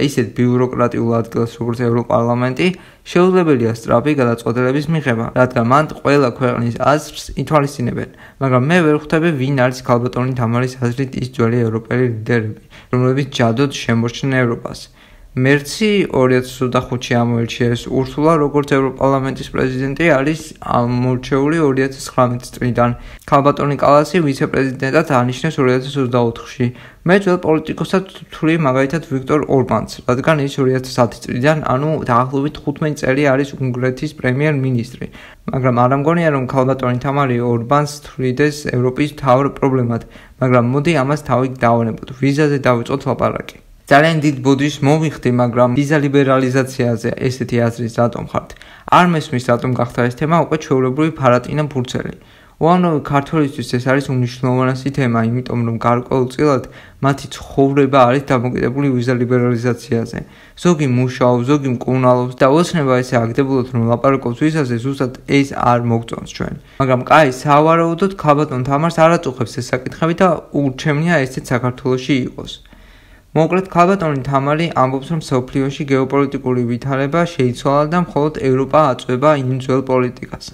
ისეთ ბიუროკრატიულ ადგილას, როგორც ევროპარლამენტი, შეუძლებელია სწრაფი გადაწყვეტილების მიღება, რადგან მან ყველა ქვეყნის აზრს ითვალისწინებენ, მაგრამ მე ვერ ხვდები, ვინ არის ქალბატონი თამარის აზრით ის ძველი ევროპელი ლიდერები, რომლებიც ჯადოდ შემორჩნენ ევროპას. მერცი 2025-ში ამოერჩიეს ურსულა, როგორც ევროპარლამენტის პრეზიდენტი, არის ამორჩეული 2019 წლიდან. ქალბატონი კალასი ვიცე-პრეზიდენტად ანიშნეს 2024-ში. მე ძველ პოლიტიკოსად ვთვლი მაგალითად ვიქტორ ორბანს, რადგან ის 2010 წლიდან, ანუ დაახლოებით 15 წელი არის უნგრეთის პრემიერ-მინისტრი. მაგრამ არ ამგონია, რომ ქალბატონი თამარი ორბანს თვლიდეს ევროპის მთავარ პრობლემად, მაგრამ მოდი ამას თავი დავანებოთ. ვიზაზე დავიწყოთ ლაპარაკი. ძალიან დიდ ბოდიშს მოვიხდი, მაგრამ ვიზა ლიბერალიზაციაზე ესეთი აზრის რატომ ხართ? არ მესმის რატომ გახდა ეს თემა უკვე ჩვეულებრივი ფარატინა ფურცელი. უამრავი ქართველისთვის ეს არის უმნიშვნელოვანესი თემა, იმიტომ რომ გარკვეულწილად მათი ცხოვრება არის დამოკიდებული ვიზა ლიბერალიზაციაზე. ზოგი მუშაობს, ზოგი მკურნალობს და ოცნება ესე აგდებულად რომ ლაპარაკობს ვიზაზე, ზუსტად ეს არ მოგწონს ჩვენ. მაგრამ კაი, სავარაუდოდ ქალბატონ თამარს არ აწუხებს ეს საკითხები და ურჩევნია ესეც საქართველოში იყოს. მოკლედ ქალბატონი თამარი ამბობს, რომ სოფლიოში გეოპოლიტიკური ვითარება შეიცვალა და მხოლოდ ევროპა აწვება იმ ძველ პოლიტიკას.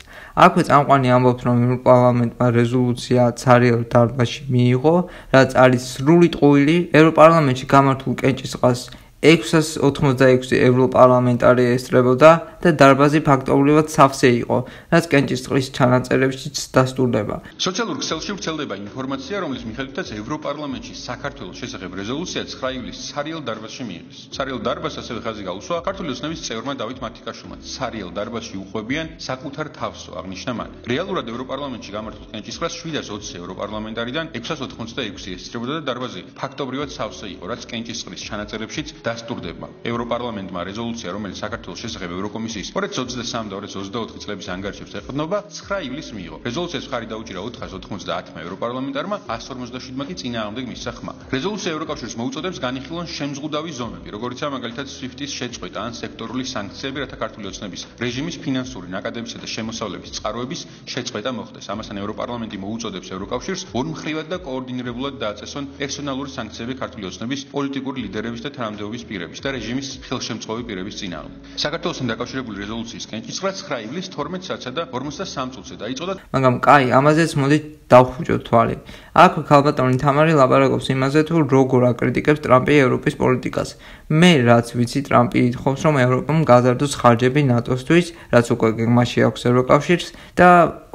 აქვე წამყვანი ამბობს, რომ ევროპარლამენტმა რეზოლუცია ცარიელ დარბაზში მიიღო, რაც არის სრული ტყუილი. ევროპარლამენტში გამართულ კენჭისყრას 686 ევროპარლამენტარი ესწრებოდა და დარბაზი ფაქტობრივად სავსე იყო, რაც კენჭისყრის ჩანაწერებშიც დასტურდება. სოციალურ ქსელში ვრცელდება ინფორმაცია, რომლის მიხედვითაც ევროპარლამენტში საქართველოს შესახებ რეზოლუცია 9 ივლისს ცარიელ დარბაზში მიიღეს. ცარიელ დარბაზს ასევე ხაზი გაუსვა ქართული ოცნების წევრმა დავით მათიკაშვილმა. ცარიელ დარბაზში უყვებიან საკუთარ თავსო, აღნიშნა მან. რეალურად ევროპარლამენტში გამართულ კენჭისყრას 720 ევროპარლამენტარიდან 686 ესწრებოდა და დარბაზი ფაქტობრივად სავსე იყო, რაც კენჭისყრის ჩანაწერებშიც დასტურდება. ევროპარლამენტმა რეზოლუცია, რომელიც საქართველოს შესახებ ევროკომისიის 2023 და 2024 წლების ანგარიშებს ეყრდნობა, 9 ივლისს მიიღო. რეზოლუციას მხარი დაუჭირა 490 ევროპარლამენტარმა, 157 კი წინააღმდეგ მისცა ხმა. რეზოლუცია ევროკავშირს მოუწოდებს განიხილონ შემზღუდავი ზონები, როგორიცაა მაგალითად SWIFT-ის შეწყვეტა ან სექტორული სანქციები, რათა ქართული ოცნების რეჟიმის ფინანსური ნაკადებისა და შემოსავლების წყაროების შეწყვეტა მოხდეს. ამასთან ევროპარლამენტი მოუწოდებს ევროკავშირს ორმხრივად და координირებულად დააწესონ პერსონალური სანქციები ქართული ოცნების პოლიტიკური ლიდერების და თანამდებობის პირების და რეჟიმის ხელშემწყობი პირების წინააღმდეგ. საქართველოსთან დაკავშირებული რეზოლუციის კენჭისყრა 9 ივლისს 12 საათსა და 53 წუთზე დაიწყო და მაგრამ კაი, ამაზეც მოდით დავხვიჭოთ თვალი. აქ ქალბატონი თამარი ლაპარაკობს იმაზე, თუ როგორ აკრიტიკებს ტრამპი ევროპის პოლიტიკას. მე რაც ვიცი, ტრამპი ითხოვს, რომ ევროპამ გაზარდოს ხარჯები ნატოსთვის, რაც უკვე გეგმაში აქვს ევროკავშირს და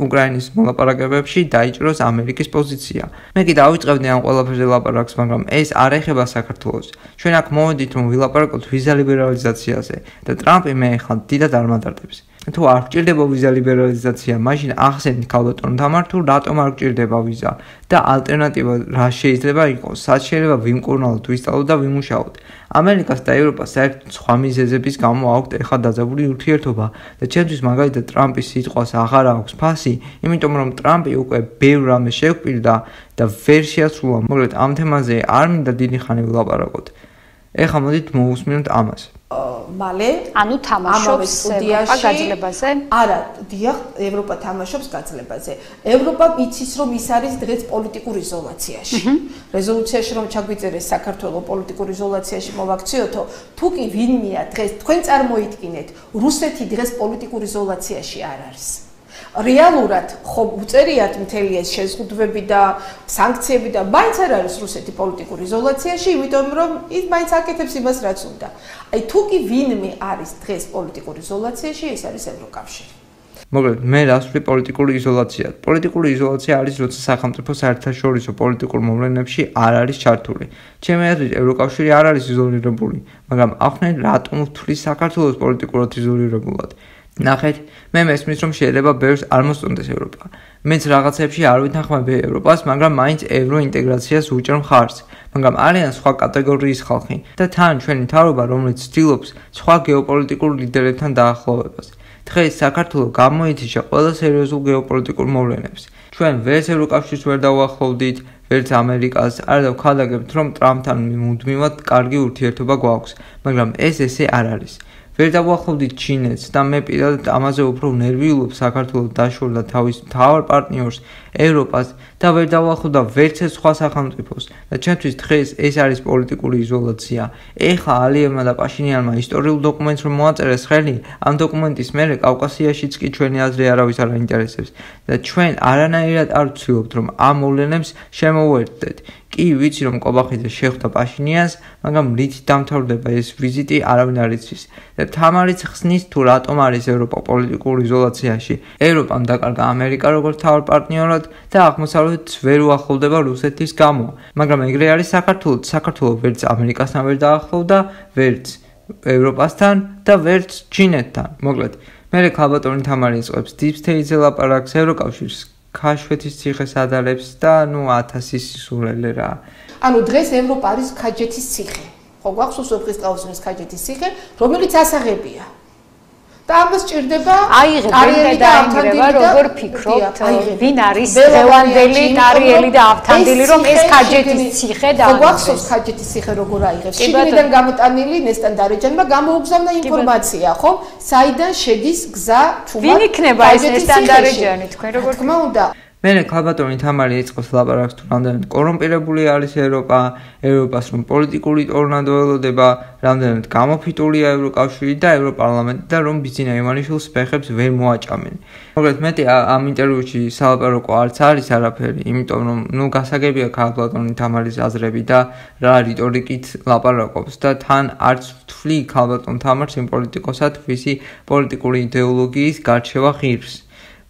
უკრაინის მოლაპარაკებებში დაიჭროს ამერიკის პოზიცია. მე კი დავიწყებდი ამ ყველაფერზე ლაპარაკს, მაგრამ ეს არ ეხება საქართველოს. ჩვენ აქ მოვედით, რომ ვილაპარაკოთ ვიზა ლიბერალიზაციაზე და ტრამპი მე ახლა დიდად არ მატარდებს. თუ არ გჭირდება ვიზა ლიბერალიზაცია, მაშინ ახსენეთ ქალბატონ თამარ, თუ რატომ არ გჭირდება ვიზა და ალტერნატივა რა შეიძლება იყოს, სად შეიძლება ვიმკურნალოთ, ვისწავლოთ და ვიმუშაოთ. ამერიკას და ევროპას საერთოდ სხვა მიზეზების გამო აქვთ ეხლა დაძაბული ურთიერთობა და ჩემთვის მაგალითად ტრამპის სიტყვას აღარ აქვს ფასი, იმიტომ რომ ტრამპი უკვე ბევრ რამეს შეგვპირდა და ვერ შეასრულა. მოკლედ ამ თემაზე არ მინდა დიდი ხანი ვილაპარაკოთ. ეხლა მოდით მოვუსმინოთ ამას. მალე ანუ თამაშობს ევროპა გაძლებაზე? არა, დიახ, ევროპა თამაშობს გაძლებაზე. ევროპა იცის, რომ ის არის დღეს პოლიტიკურ იზოლაციაში. რეზოლუციაში რომ ჩაგვიწერეს საქართველოს პოლიტიკურ იზოლაციაში მოვაქციოთო, თუ კი ვინმეა დღეს თქვენ წარმოიდგინეთ, რუსეთი დღეს პოლიტიკურ იზოლაციაში არ არის. რეალურად ხო უწერიათ მთელი ეს შეზღუდვები და სანქციები და მაინც არ არის რუსეთი პოლიტიკურ იზოლაციაში, იმიტომ რომ ის მაინც აკეთებს იმას, რაც უნდა. აი თუ კი ვინმე არის დღეს პოლიტიკურ იზოლაციაში, ეს არის ევროკავშირი. მოკლედ, მე რას ვთვლი პოლიტიკური იზოლაცია? პოლიტიკური იზოლაცია არის, როცა სახელმწიფო საერთაშორისო პოლიტიკურ მოვლენებში არ არის ჩართული. ჩემი აზრით, ევროკავშირი არ არის იზოლირებული, მაგრამ ახლა რატომ ვთვლი საქართველოს პოლიტიკურად იზოლირებულად? ნახეთ, მე მესმის, რომ შეიძლება ბევრს არ მოსწონდეს ევროპა. მეც რაღაცებში არ ვითანხმები ევროპას, მაგრამ მაინც ევროინტეგრაციას ვუჭერ მხარს. მაგრამ არიან სხვა კატეგორიის ხალხი და თან ჩვენი მთავრობა, რომელიც ცდილობს სხვა გეოპოლიტიკურ ლიდერებთან დაახლოვებას. დღეს საქართველოს გამოითიშა ყველა სერიოზულ გეოპოლიტიკურ მოვლენებს. ჩვენ ვერც ევროკავშირს ვერ დავუახლოვდით, ვერც ამერიკას, არ დავქადაგებთ, რომ ტრამპთან მუდმივად კარგი ურთიერთობა გვაქვს, მაგრამ ეს ესე არ არის. ვერ დავუახლოვდით ჩინეთს და მე პირადად ამაზე უფრო ნერვიულობ საქართველოს დაშორდა თავის მთავარ პარტნიორს ევროპას და ვერ დავუახლოვდა ვერც ეს სხვა სახელმწიფოს და ჩემთვის დღეს ეს არის პოლიტიკური იზოლაცია. ეხლა ალიევმა და პაშინიანმა ისტორიულ დოკუმენტს რომ მოაწერეს ხელი, ამ დოკუმენტის მერე კავკასიაშიც კი ჩვენი აზრი არავის არ აინტერესებს და ჩვენ არანაირად არ ვცდილობთ რომ ამ მოვლენებს შემოვერთდეთ. კი ვიცი რომ კობახიძე შეხვდა პაშინიანს, მაგრამ რით დამთავრდება ეს ვიზიტი არავინ არ იცის და თამარიც ხსნის თუ რატომ არის ევროპა პოლიტიკურ იზოლაციაში. ევროპამ დაკარგა ამერიკა როგორც თავარ პარტნიორად და აღმოსავლეთს ვერ უახლოვდება რუსეთის გამო, მაგრამ ეგრე არის საქართველოს. საქართველოს ვერც ამერიკასთან ვერ დაახლოვდა, ვერც ევროპასთან და ვერც ჩინეთთან. მოკლედ, მე ქალბატონი თამარი იწყებს deep state-ზე ლაპარაკს, ევროკავშირს ქაშვეთის ციხეს ადარებს და 1000 სისულელე რა. ანუ დღეს ევროპა არის ქაჯეთის ციხე. ხო გვახსოვს ვეფხისტყაოსნის ქაჯეთის ციხე, რომელიც ასაღებია. და ამას ჭირდება აიღებენ და დაინგრევა როგორ ფიქრობთ ვინ არის დღევანდელი ტარიელი და ავთანდილი რომ ეს ქაჯეთის ციხე დაანგრევს გვახსოვს ქაჯეთის ციხე როგორ აიღებს შიგნიდან გამოტანილი ნესტან დარეჯანმა გამოუგზავნა ინფორმაცია ხო საიდან შედის გზა თუმცა ვინ იქნება ეს ნესტან დარეჯანი თქვენ როგორ თქმა უნდა მერე ქალბატონი თამარი იწყოს ლაპარაკს თუ რამდენად კორუმპირებული არის ევროპას რომ პოლიტიკური ტორნადო ელოდება, რამდენად გამოფიტულია ევროკავშირი და ევროპარლამენტი და რომ ბიძინა ივანიშვილს ფეხებს ვერ მოაჭამენ. მოკლედ მეტი ამ ინტერვიუში სალაპარაკო არც არის არაფერი, იმიტომ რომ გასაგებია ქალბატონი თამარის აზრები და რა რიტორიკით ლაპარაკობს და თან არც ვთვლი ქალბატონ თამარს იმ პოლიტიკოსად, ვისი პოლიტიკური იდეოლოგიის გარჩევა ღირს.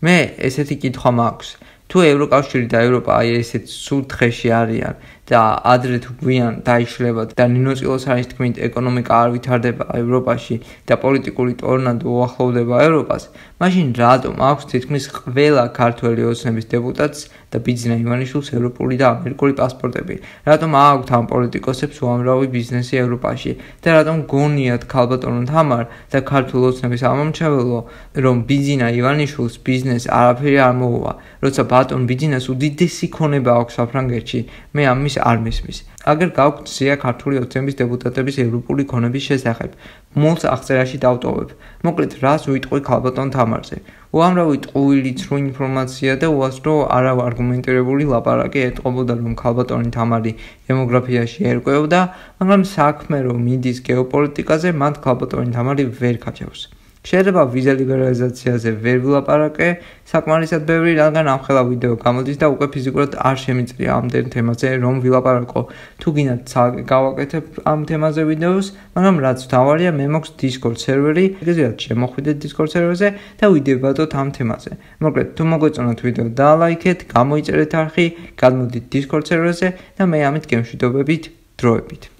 მე ესეთი კითხვა მაქვს. თუ ევროკავშირი და ევროპა აი ესეთ სულ დღეში არიან და ადრე თუ გვიან დაიშლება და ნინოწილოს არის თქმით ეკონომიკა არ ვითარდება ევროპაში და პოლიტიკური ტორნადო უახლოვდება ევროპას, მაშინ რატომ აქვს თითქმის ყველა ქართველი ოცნების დეპუტატს და ბიძინა ივანიშვილს ევროპული და ამერიკული პასპორტები? რატომ აქვთ ამ პოლიტიკოსებს უამრავი ბიზნესი ევროპაში და რატომ გონიათ ქალბატონ თამარ და ქართულ ოცნების ამომრჩეველო რომ ბიძინა ივანიშვილს ბიზნეს არაფერი არ მოუვა, როცა ბატონ ბიძინას უდიდესი ქონება აქვს საფრანგეთში, მე ამის არ მისმის. აგერ გაქვთ ზია ქართული ოცნების დეპუტატების ევროპული ქონების შესახებ. მოლს აღწერაში დავტოვებ. მოკლედ, რას ვიტყვი ქალბატონ თამარზე? უამრავი ტყუილი ცრუ ინფორმაცია და უასწრო არაარგუმენტირებული ლაპარაკი ეტყობოდა, რომ ქალბატონი თამარი დემოგრაფიაში ერკვეოდა, მაგრამ საქმე რომ მიდის გეოპოლიტიკაზე, მათ ქალბატონი თამარი ვერ გაჩევს. შეიძლება ვიზა ლიბერალიზაციაზე ვერ ვილაპარაკე, საკმარისად ბევრი რადგან ამხელა ვიდეო გამოდის და უკვე ფიზიკურად არ შემიძლია ამდენ თემაზე რომ ვილაპარაკო. თუ გინდათ გავაკეთებ ამ თემაზე ვიდეოს, მაგრამ რაც მთავარია, მე მაქვს Discord სერვერი, ეგრეთ შემოხვიდეთ Discord სერვერზე და ვიდებადოთ ამ თემაზე. მოკლედ, თუ მოგეწონათ ვიდეო, დალაიქეთ, გამოიწერეთ არხი, გადმოდით Discord სერვერზე და მე ამით გემშვიდობებით დროებით.